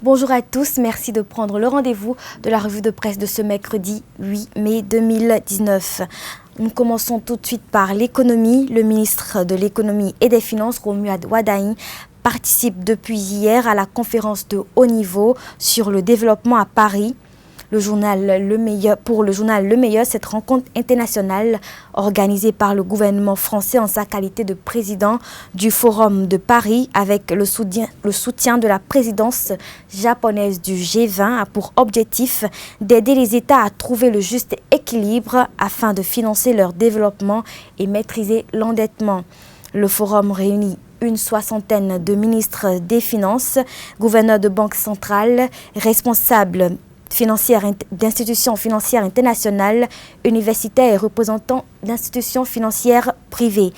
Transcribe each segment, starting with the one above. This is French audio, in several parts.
Bonjour à tous, merci de prendre le rendez-vous de la revue de presse de ce mercredi 8 mai 2019. Nous commençons tout de suite par l'économie. Le ministre de l'économie et des finances, Romuald Wadahini, participe depuis hier à la conférence de haut niveau sur le développement à Paris. Pour le journal Le Meilleur, cette rencontre internationale organisée par le gouvernement français en sa qualité de président du Forum de Paris avec le soutien de la présidence japonaise du G20 a pour objectif d'aider les États à trouver le juste équilibre afin de financer leur développement et maîtriser l'endettement. Le forum réunit une soixantaine de ministres des Finances, gouverneurs de banques centrales, responsables d'institutions financières internationales, universitaires et représentants d'institutions financières privées.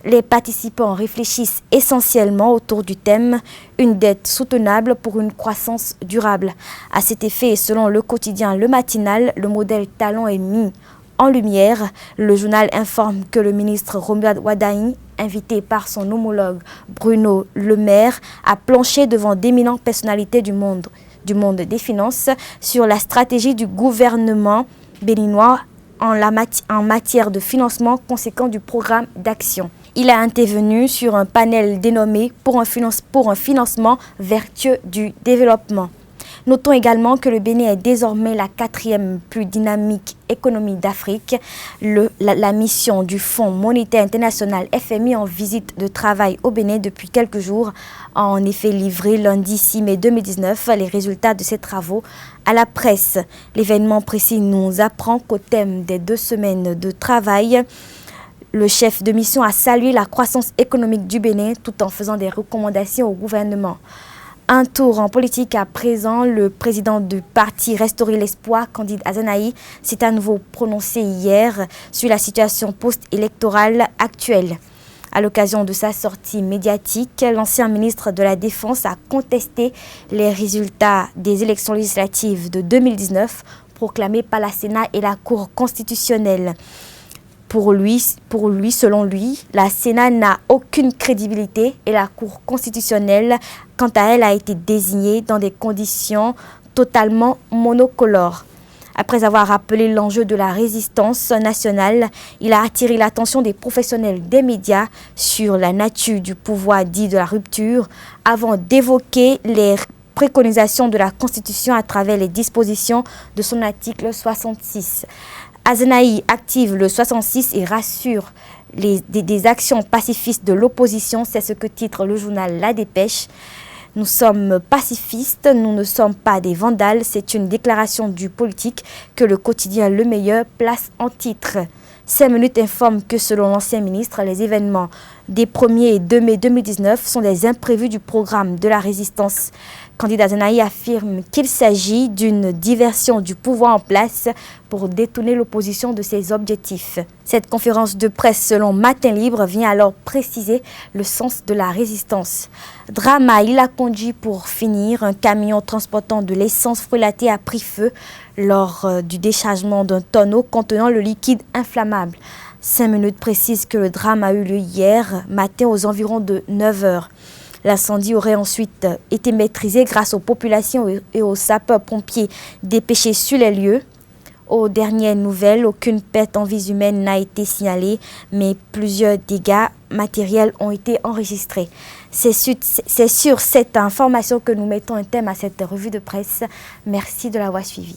Les participants réfléchissent essentiellement autour du thème « Une dette soutenable pour une croissance durable ». À cet effet, et selon le quotidien Le Matinal, le modèle talent est mis en lumière. Le journal informe que le ministre Romuald Wadahini, invité par son homologue Bruno Le Maire, a planché devant d'éminentes personnalités du monde des finances sur la stratégie du gouvernement béninois en matière de financement conséquent du programme d'action. Il a intervenu sur un panel dénommé pour un financement vertueux du développement. Notons également que le Bénin est désormais la quatrième plus dynamique économie d'Afrique. La mission du Fonds monétaire international FMI en visite de travail au Bénin depuis quelques jours a en effet livré lundi 6 mai 2019 les résultats de ses travaux à la presse. L'événement précis nous apprend qu'au thème des 2 semaines de travail, le chef de mission a salué la croissance économique du Bénin tout en faisant des recommandations au gouvernement. Un tour en politique à présent, le président du parti Restaurer l'Espoir, Candide Azanahi, s'est à nouveau prononcé hier sur la situation post-électorale actuelle. À l'occasion de sa sortie médiatique, l'ancien ministre de la Défense a contesté les résultats des élections législatives de 2019 proclamées par la Sénat et la Cour constitutionnelle. Pour lui, selon lui, la Sénat n'a aucune crédibilité et la Cour constitutionnelle, quant à elle, a été désignée dans des conditions totalement monocolores. Après avoir rappelé l'enjeu de la résistance nationale, il a attiré l'attention des professionnels des médias sur la nature du pouvoir dit de la rupture avant d'évoquer les préconisations de la Constitution à travers les dispositions de son article 66. Azanahi active le 66 et rassure des actions pacifistes de l'opposition, c'est ce que titre le journal La Dépêche. Nous sommes pacifistes, nous ne sommes pas des vandales, c'est une déclaration du politique que le quotidien Le Meilleur place en titre. 5 minutes informe que selon l'ancien ministre, les événements des 1er et 2 mai 2019 sont des imprévus du programme de la résistance. Candide Azanahi affirme qu'il s'agit d'une diversion du pouvoir en place pour détourner l'opposition de ses objectifs. Cette conférence de presse selon Matin Libre vient alors préciser le sens de la résistance. Drame à Ilakonji pour finir, un camion transportant de l'essence frelatée a pris feu lors du déchargement d'un tonneau contenant le liquide inflammable. 5 minutes précisent que le drame a eu lieu hier matin aux environs de 9 h. L'incendie aurait ensuite été maîtrisé grâce aux populations et aux sapeurs-pompiers dépêchés sur les lieux. Aux dernières nouvelles, aucune perte en vies humaines n'a été signalée, mais plusieurs dégâts matériels ont été enregistrés. C'est sur cette information que nous mettons un terme à cette revue de presse. Merci de l'avoir suivi.